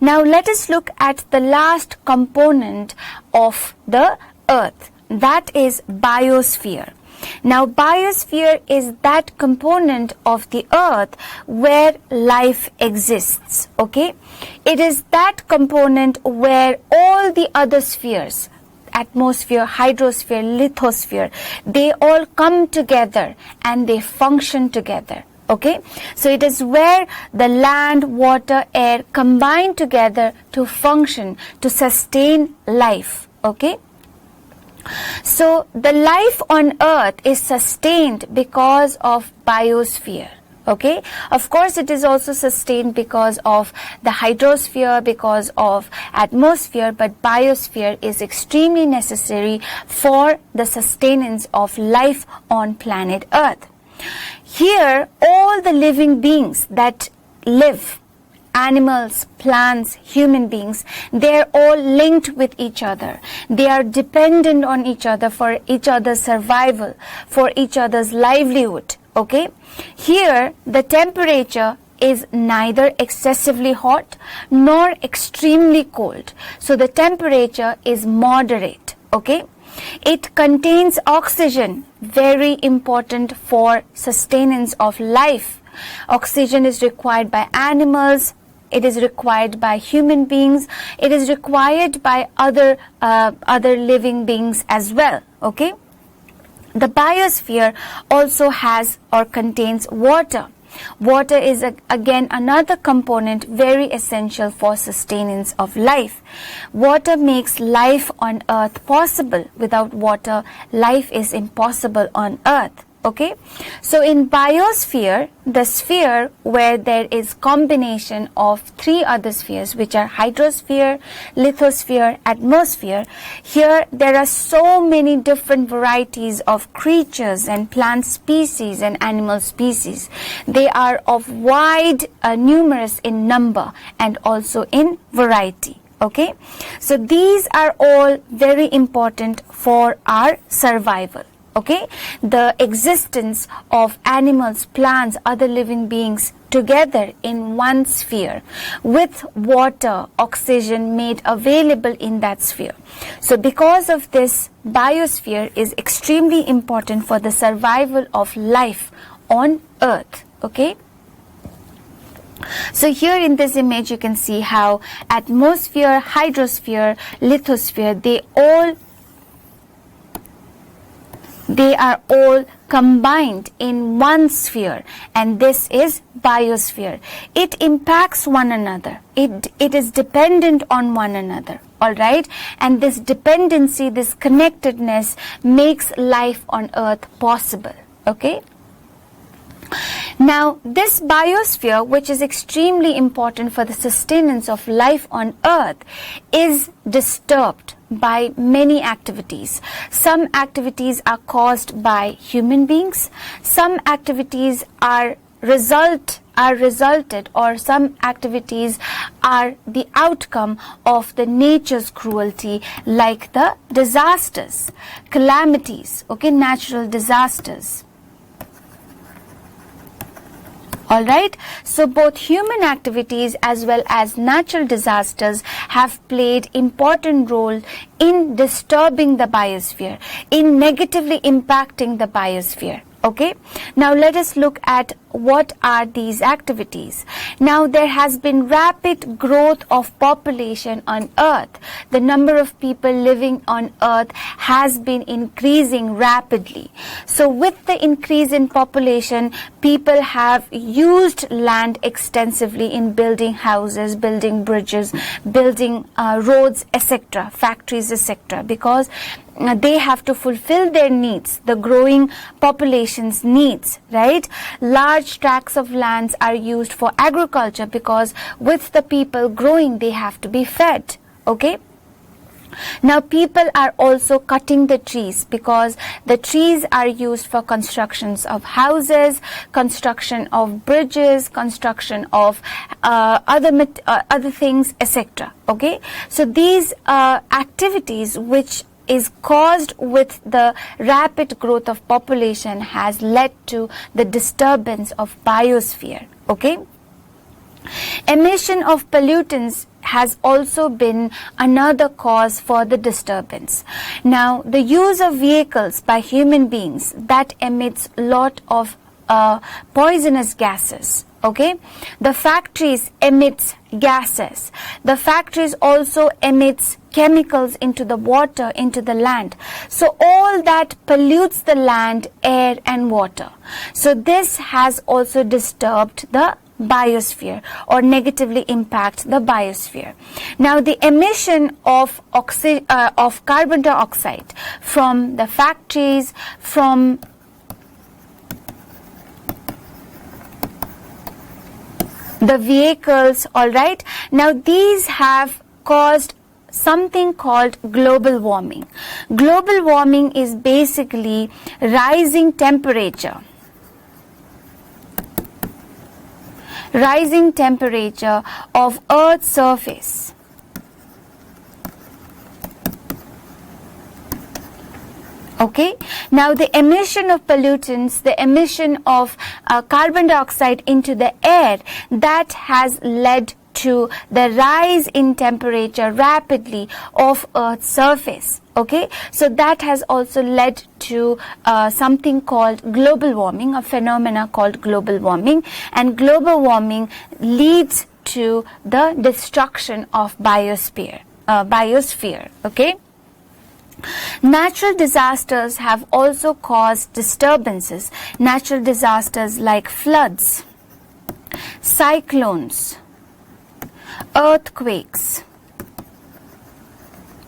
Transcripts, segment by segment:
Now let us look at the last component of the Earth, that is biosphere. Now biosphere is that component of the Earth where life exists, okay? It is that component where all the other spheres, atmosphere, hydrosphere, lithosphere, they all come together and they function together. Okay, so it is where the land, water, air combine together to function, to sustain life. Okay, so the life on Earth is sustained because of biosphere. Okay, of course it is also sustained because of the hydrosphere, because of atmosphere, but biosphere is extremely necessary for the sustenance of life on planet Earth. Here, all the living beings that live, animals, plants, human beings, they are all linked with each other. They are dependent on each other for each other's survival, for each other's livelihood. Okay? Here, the temperature is neither excessively hot nor extremely cold. So the temperature is moderate. Okay? It contains oxygen, very important for sustenance of life. Oxygen is required by animals, it is required by human beings, it is required by other living beings as well. Okay? The biosphere also has or contains water. Water is again another component very essential for sustenance of life. Water makes life on Earth possible. Without water, life is impossible on Earth. Okay, so in biosphere, the sphere where there is combination of three other spheres, which are hydrosphere, lithosphere, atmosphere, here there are so many different varieties of creatures and plant species and animal species. They are of wide, numerous in number and also in variety. Okay, so these are all very important for our survival. Okay, the existence of animals, plants, other living beings together in one sphere with water, oxygen made available in that sphere. So because of this, biosphere is extremely important for the survival of life on Earth. Okay. So here in this image you can see how atmosphere, hydrosphere, lithosphere, they are all combined in one sphere, and this is biosphere. It impacts one another. It is dependent on one another. Alright? And this dependency, this connectedness makes life on Earth possible. Okay? Now, this biosphere, which is extremely important for the sustenance of life on Earth, is disturbed by many activities. Some activities are caused by human beings. Some activities are resulted, or some activities are the outcome of the nature's cruelty, like the disasters, calamities, okay, natural disasters. Alright, so both human activities as well as natural disasters have played important role in disturbing the biosphere, in negatively impacting the biosphere. Okay, now let us look at what are these activities. Now there has been rapid growth of population on Earth. The number of people living on Earth has been increasing rapidly. So with the increase in population, people have used land extensively in building houses, building bridges, building roads, etc., factories, etc., because they have to fulfill their needs, the growing population's needs, right? Large tracts of lands are used for agriculture because with the people growing, they have to be fed, okay? Now people are also cutting the trees because the trees are used for constructions of houses, construction of bridges, construction of other things, etc. Okay, so these activities which is caused with the rapid growth of population has led to the disturbance of biosphere. Okay, emission of pollutants has also been another cause for the disturbance. Now, the use of vehicles by human beings that emits lot of poisonous gases. Okay, the factories emits gases. The factories also emits chemicals into the water, into the land. So all that pollutes the land, air and water. So this has also disturbed the biosphere or negatively impact the biosphere. Now the emission of carbon dioxide from the factories, from the vehicles, all right. Now these have caused something called global warming. Global warming is basically rising temperature. Rising temperature of Earth's surface. Okay, now the emission of pollutants, the emission of carbon dioxide into the air, that has led to the rise in temperature rapidly of Earth's surface. Okay, so that has also led to something called global warming, a phenomena called global warming, and global warming leads to the destruction of biosphere. Okay. Natural disasters have also caused disturbances. Natural disasters like floods, cyclones, earthquakes,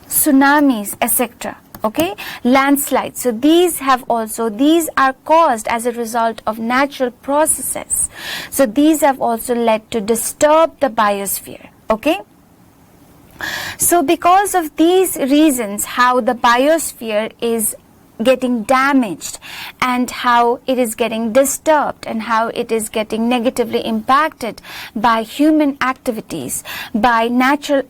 tsunamis, etc. Okay, landslides. So these are caused as a result of natural processes. So these have also led to disturb the biosphere. Okay. So because of these reasons, how the biosphere is getting damaged and how it is getting disturbed and how it is getting negatively impacted by human activities, by natural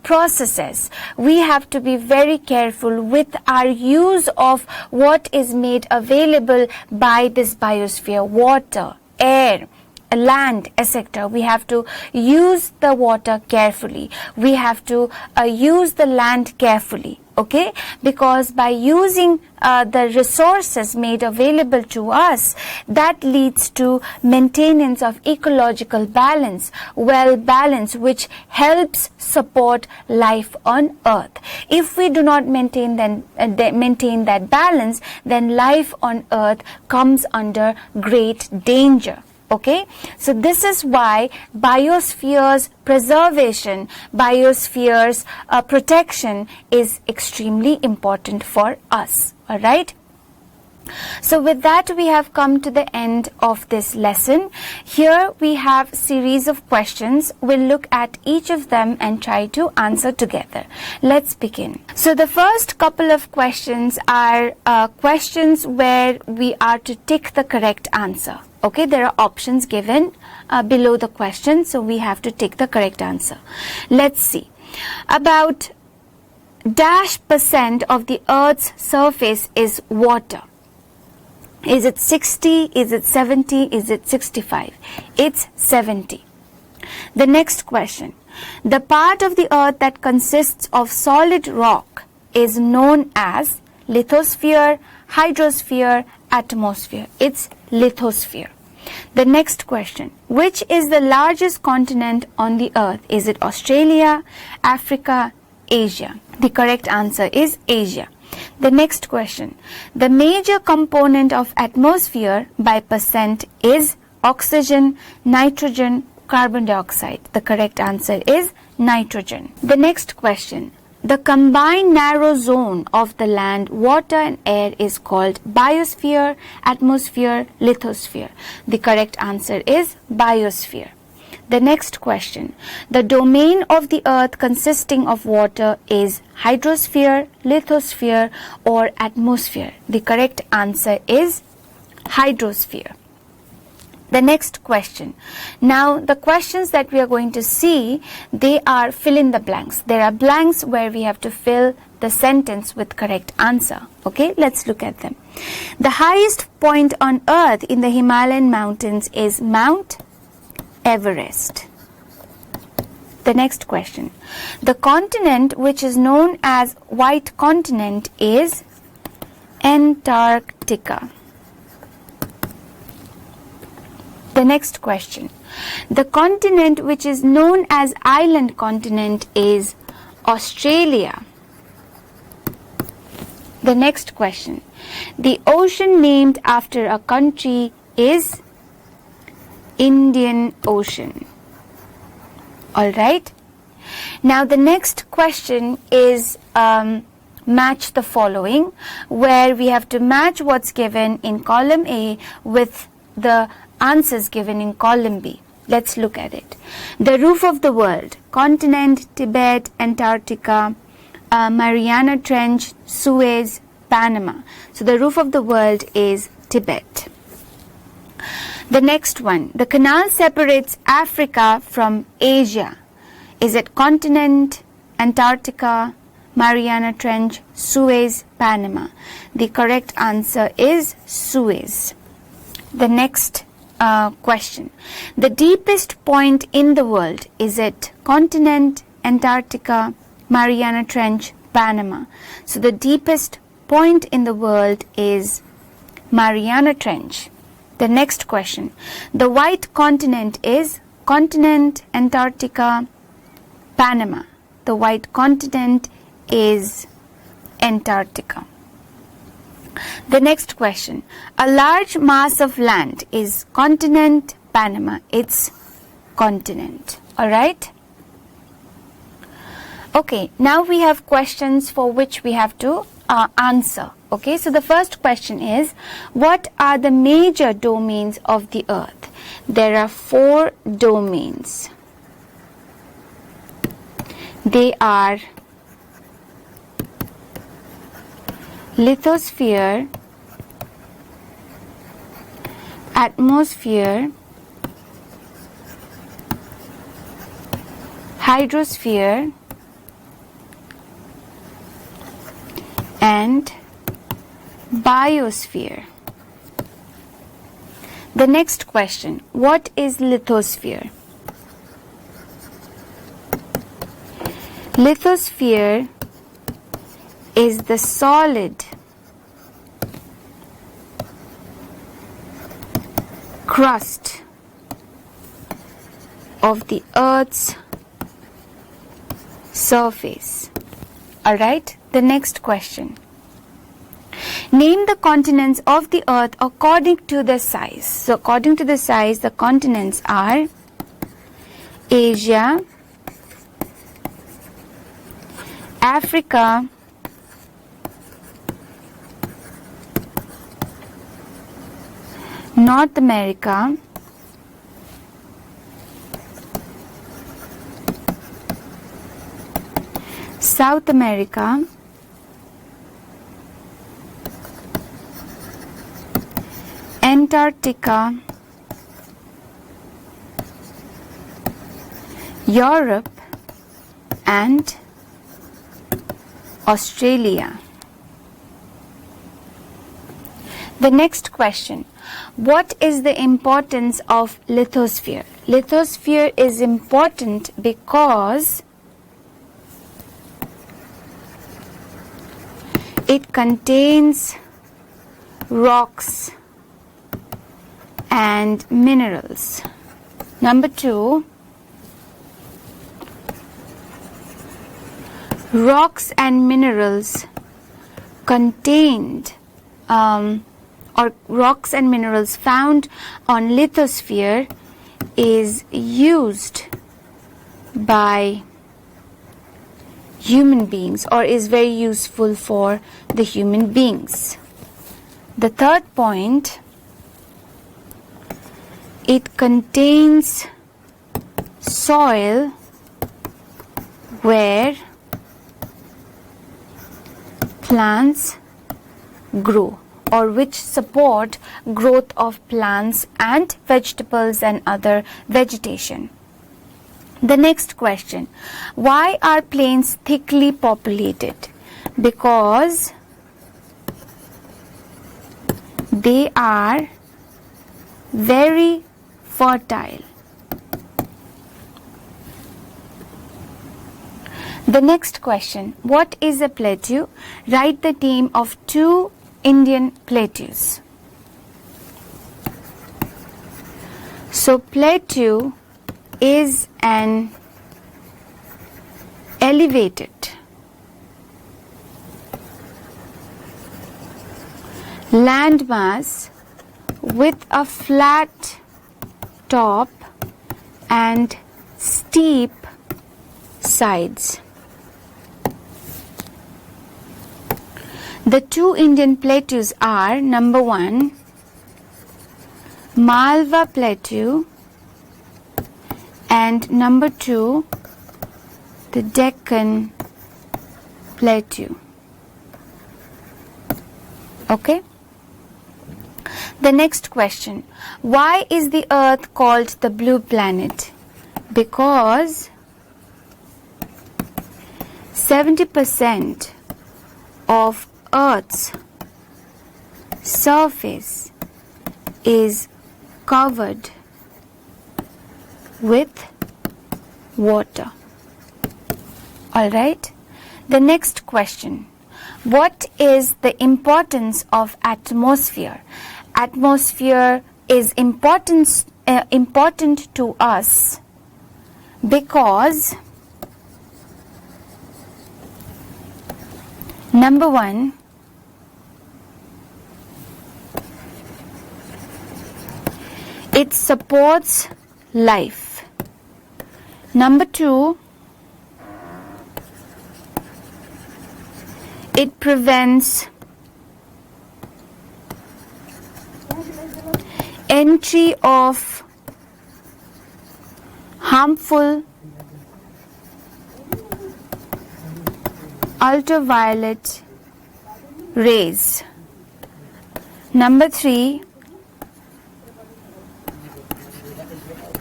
processes, we have to be very careful with our use of what is made available by this biosphere: water, air, land, etc. We have to use the water carefully. We have to use the land carefully. Okay, because by using the resources made available to us, that leads to maintenance of ecological balance, balance, which helps support life on Earth. If we do not maintain that balance, then life on Earth comes under great danger. Okay, so this is why biosphere's preservation, biosphere's protection is extremely important for us. All right. So with that, we have come to the end of this lesson. Here we have series of questions. We'll look at each of them and try to answer together. Let's begin. So the first couple of questions are questions where we are to tick the correct answer. Okay, there are options given below the question, so we have to tick the correct answer. Let's see. About -% of the Earth's surface is water. Is it 60? Is it 70? Is it 65? It's 70. The next question. The part of the Earth that consists of solid rock is known as lithosphere, hydrosphere, atmosphere. It's lithosphere. The next question. Which is the largest continent on the Earth? Is it Australia, Africa, Asia? The correct answer is Asia. The next question. The major component of atmosphere by percent is oxygen, nitrogen, carbon dioxide. The correct answer is nitrogen. The next question. The combined narrow zone of the land, water and air is called biosphere, atmosphere, lithosphere. The correct answer is biosphere. The next question. The domain of the Earth consisting of water is hydrosphere, lithosphere or atmosphere. The correct answer is hydrosphere. The next question. Now the questions that we are going to see, they are fill in the blanks. There are blanks where we have to fill the sentence with correct answer. Okay, let's look at them. The highest point on Earth in the Himalayan mountains is Mount Everest. The next question. The continent which is known as white continent is Antarctica. The next question. The continent which is known as island continent is Australia. The next question. The ocean named after a country is Indian Ocean. Alright. Now the next question is match the following, where we have to match what's given in column A with the answers given in column B. Let's look at it. The roof of the world: continent, Tibet, Antarctica, Mariana Trench, Suez, Panama. So the roof of the world is Tibet. The next one. The canal separates Africa from Asia. Is it continent, Antarctica, Mariana Trench, Suez, Panama? The correct answer is Suez. The next question. The deepest point in the world, is it continent, Antarctica, Mariana Trench, Panama? So the deepest point in the world is Mariana Trench. The next question. The white continent is continent, Antarctica, Panama. The white continent is Antarctica. The next question. A large mass of land is continent, Panama. It's continent. Alright? Okay, now we have questions for which we have to answer. Okay, so the first question is, what are the major domains of the earth? There are 4 domains. They are lithosphere, atmosphere, hydrosphere, and biosphere. The next question. What is lithosphere? Lithosphere is the solid crust of the Earth's surface. Alright, the next question. Name the continents of the Earth according to the size. So according to the size, the continents are Asia, Africa, North America, South America, Antarctica, Europe, and Australia. The next question. What is the importance of lithosphere? Lithosphere is important because it contains rocks and minerals. Number 2, rocks and minerals contained or rocks and minerals found on lithosphere is used by human beings or is very useful for the human beings. The third point, it contains soil where plants grow or which support growth of plants and vegetables and other vegetation. The next question. Why are plains thickly populated? Because they are very fertile. The next question, what is a plateau? Write the name of 2 Indian plateaus. So plateau is an elevated landmass with a flat top and steep sides. The 2 Indian plateaus are number 1, Malwa Plateau, and number 2, the Deccan Plateau. Okay? The next question, why is the Earth called the blue planet? Because 70% of Earth's surface is covered with water. Alright? The next question, what is the importance of atmosphere? Atmosphere is important to us because number 1, it supports life. Number 2, it prevents entry of harmful ultraviolet rays. Number 3,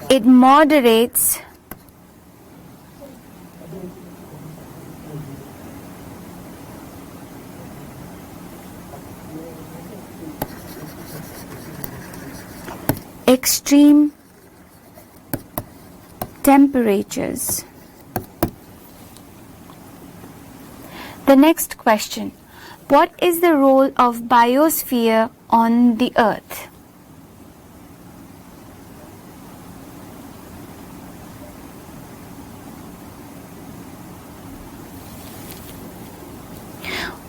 it moderates extreme temperatures. The next question, what is the role of biosphere on the Earth?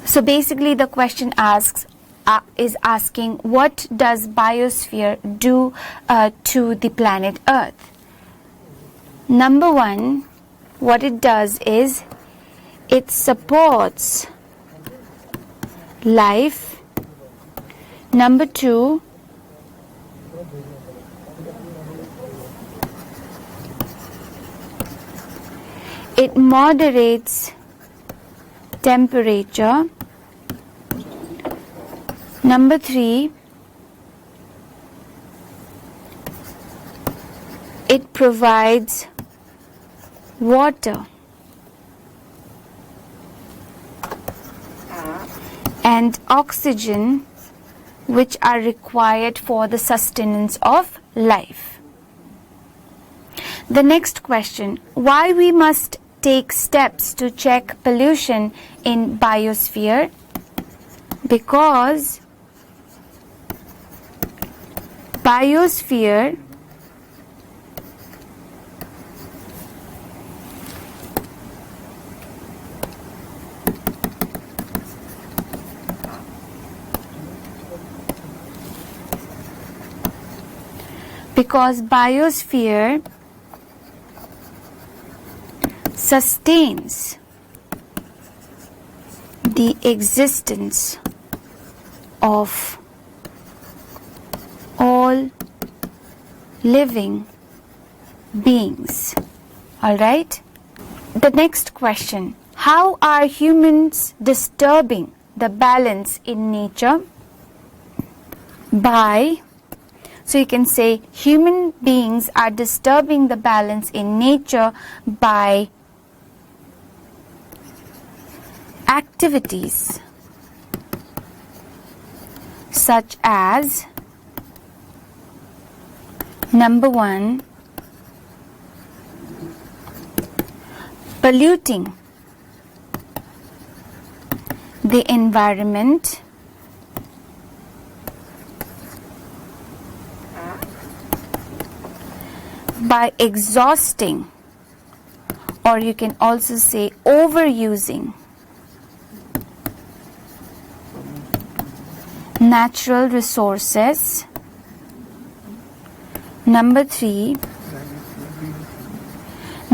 So basically the question is asking what does biosphere do to the planet Earth? Number 1, what it does is it supports life. Number 2, it moderates temperature. Number 3, it provides water. And oxygen, which are required for the sustenance of life. The next question, why we must take steps to check pollution in biosphere? Because biosphere sustains the existence of all living beings. Alright? The next question, how are humans disturbing the balance in nature? So you can say human beings are disturbing the balance in nature by activities such as number 1, polluting the environment by exhausting, or you can also say overusing, natural resources. Number 3,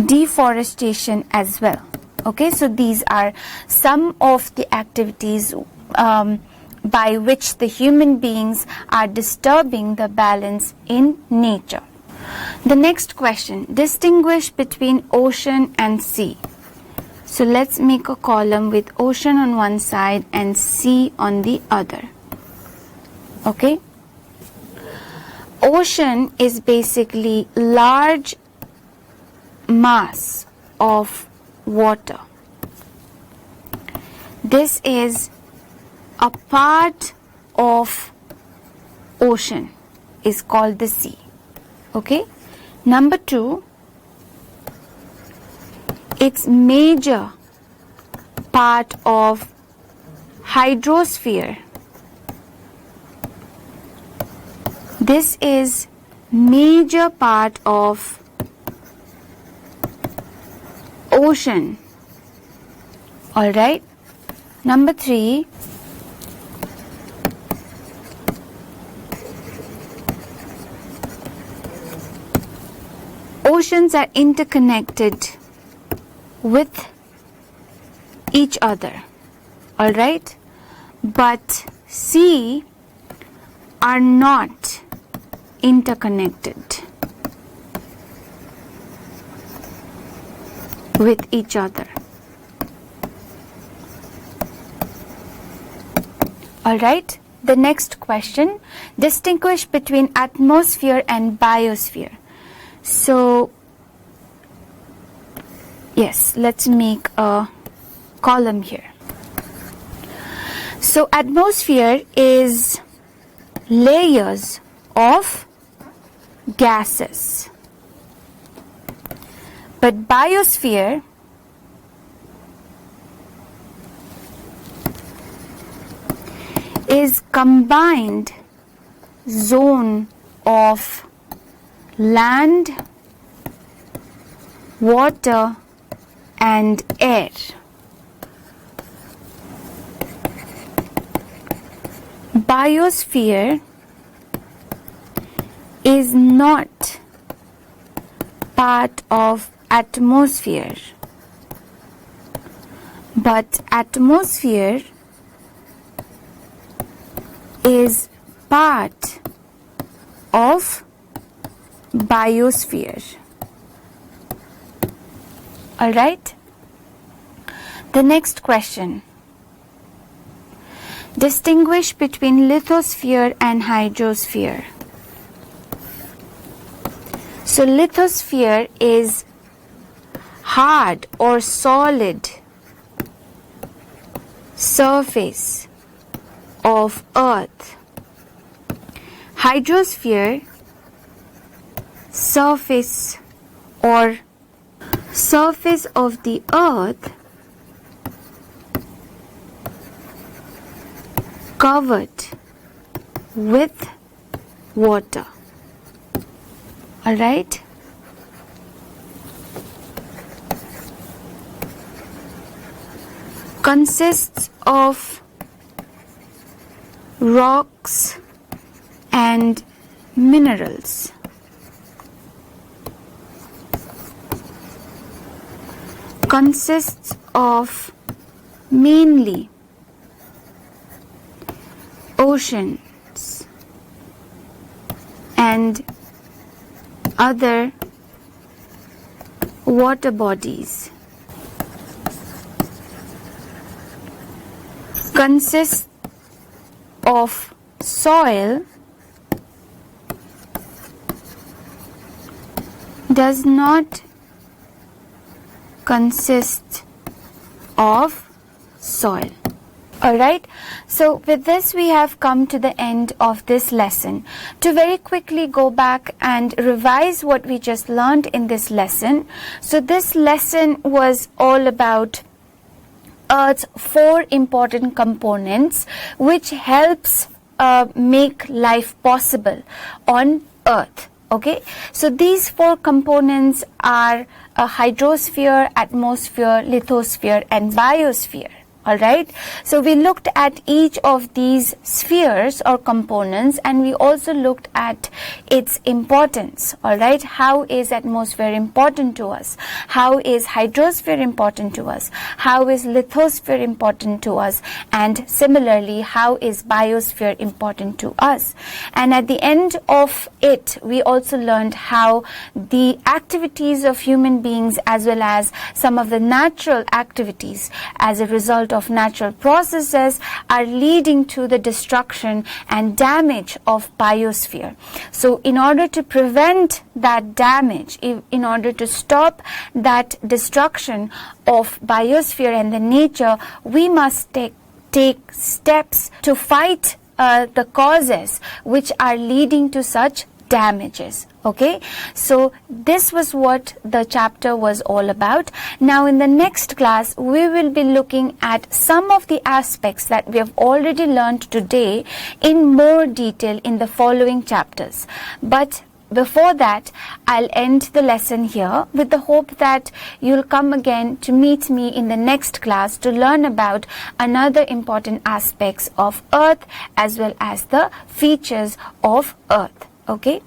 deforestation as well. Okay, so these are some of the activities by which the human beings are disturbing the balance in nature. The next question, distinguish between ocean and sea. So let's make a column with ocean on one side and sea on the other. Okay. Ocean is basically large mass of water. This is a part of ocean is called the sea. Okay. Number 2, it's major part of hydrosphere. This is major part of ocean. All right. Number 3, oceans are interconnected with each other. All right. But sea are not interconnected with each other. All right. The next question, distinguish between atmosphere and biosphere. So, yes, let's make a column here. So, atmosphere is layers of gases. But biosphere is combined zone of land, water and air. Biosphere is not part of atmosphere, but atmosphere is part of biosphere. All right. The next question, distinguish between lithosphere and hydrosphere. So lithosphere is hard or solid surface of earth. Hydrosphere, surface or surface of the earth covered with water. All right. Consists of rocks and minerals. Consists of mainly oceans and other water bodies. Consists of soil, does not consist of soil. Alright, so with this we have come to the end of this lesson. To very quickly go back and revise what we just learned in this lesson. So this lesson was all about Earth's 4 important components which helps make life possible on Earth. Okay, so these 4 components are a hydrosphere, atmosphere, lithosphere and biosphere. Alright, so we looked at each of these spheres or components, and we also looked at its importance. Alright, how is atmosphere important to us? How is hydrosphere important to us? How is lithosphere important to us? And similarly, how is biosphere important to us? And at the end of it, we also learned how the activities of human beings as well as some of the natural activities as a result of natural processes are leading to the destruction and damage of biosphere. So in order to prevent that damage, in order to stop that destruction of biosphere and the nature, we must take steps to fight the causes which are leading to such damages. Okay, so this was what the chapter was all about. Now in the next class we will be looking at some of the aspects that we have already learned today in more detail in the following chapters. But before that, I'll end the lesson here with the hope that you'll come again to meet me in the next class to learn about another important aspects of Earth as well as the features of Earth. Okay.